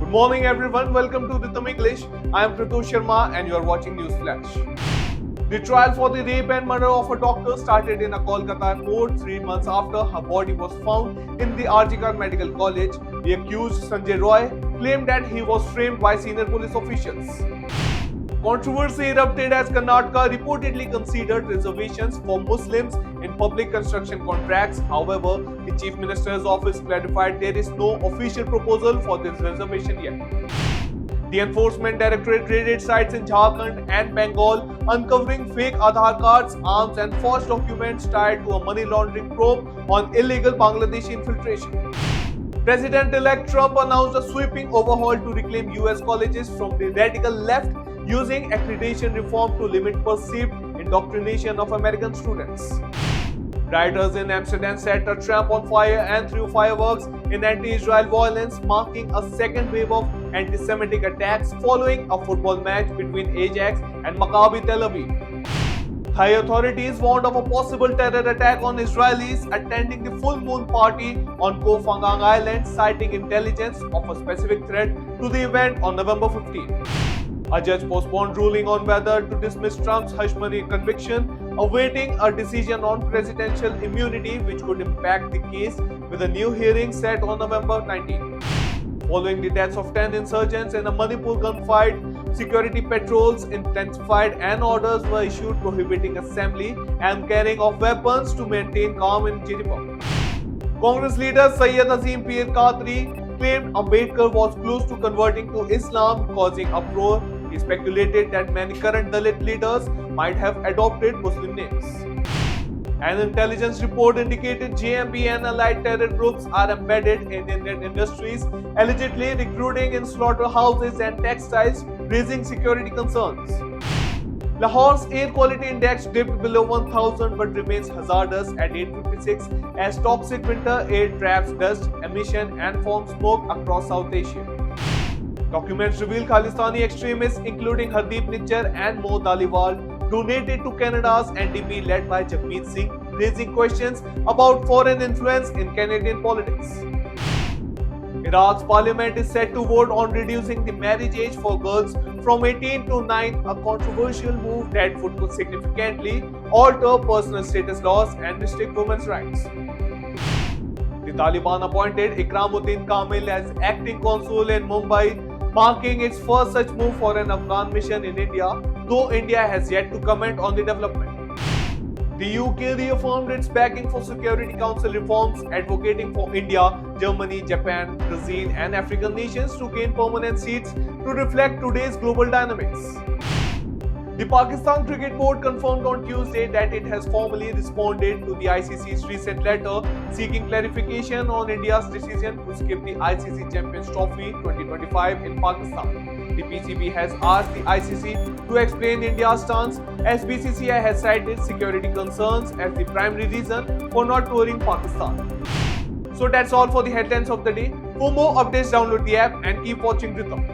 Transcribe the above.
Good morning everyone, welcome to Rhythm English. I am Pratush Sharma and you are watching News Flash. The trial for the rape and murder of a doctor started in a Kolkata court 3 months after her body was found in the RG Medical College. The accused Sanjay Roy claimed that he was framed by senior police officials. Controversy erupted as Karnataka reportedly considered reservations for Muslims in public construction contracts. However, the Chief Minister's office clarified there is no official proposal for this reservation yet. The Enforcement Directorate raided sites in Jharkhand and Bengal, uncovering fake Aadhaar cards, arms and forged documents tied to a money laundering probe on illegal Bangladeshi infiltration. President-elect Trump announced a sweeping overhaul to reclaim US colleges from the radical left, using accreditation reform to limit perceived indoctrination of American students. Rioters in Amsterdam set a tramp on fire and threw fireworks in anti-Israel violence, marking a second wave of anti-Semitic attacks following a football match between Ajax and Maccabi Tel Aviv. Thai authorities warned of a possible terror attack on Israelis attending the full moon party on Koh Phangan Island, citing intelligence of a specific threat to the event on November 15. A judge postponed ruling on whether to dismiss Trump's hush money conviction, awaiting a decision on presidential immunity, which could impact the case, with a new hearing set on November 19. Following the deaths of 10 insurgents in a Manipur gunfight, security patrols intensified and orders were issued prohibiting assembly and carrying of weapons to maintain calm in Jiripur. Congress leader Syed Azim Peer Qadri claimed Ambedkar was close to converting to Islam, causing uproar. He speculated that many current Dalit leaders might have adopted Muslim names. An intelligence report indicated JMB and allied terror groups are embedded in Indian industries, allegedly recruiting in slaughterhouses and textiles, raising security concerns. Lahore's air quality index dipped below 1000 but remains hazardous at 856 as toxic winter air traps dust, emission and forms smoke across South Asia. Documents reveal Khalistani extremists including Hardeep Nijjar and Mo Daliwal donated to Canada's NDP led by Jagmeet Singh, raising questions about foreign influence in Canadian politics. Iraq's parliament is set to vote on reducing the marriage age for girls from 18 to 9, a controversial move that would significantly alter personal status laws and restrict women's rights. The Taliban appointed Ikramuddin Kamil as acting consul in Mumbai, marking its first such move for an Afghan mission in India, though India has yet to comment on the development. The UK reaffirmed its backing for Security Council reforms, advocating for India, Germany, Japan, Brazil and African nations to gain permanent seats to reflect today's global dynamics. The Pakistan Cricket Board confirmed on Tuesday that it has formally responded to the ICC's recent letter seeking clarification on India's decision to skip the ICC Champions Trophy 2025 in Pakistan. The PCB has asked the ICC to explain India's stance, as BCCI has cited security concerns as the primary reason for not touring Pakistan. So that's all for the headlines of the day. For more updates, download the app and keep watching Rhythm.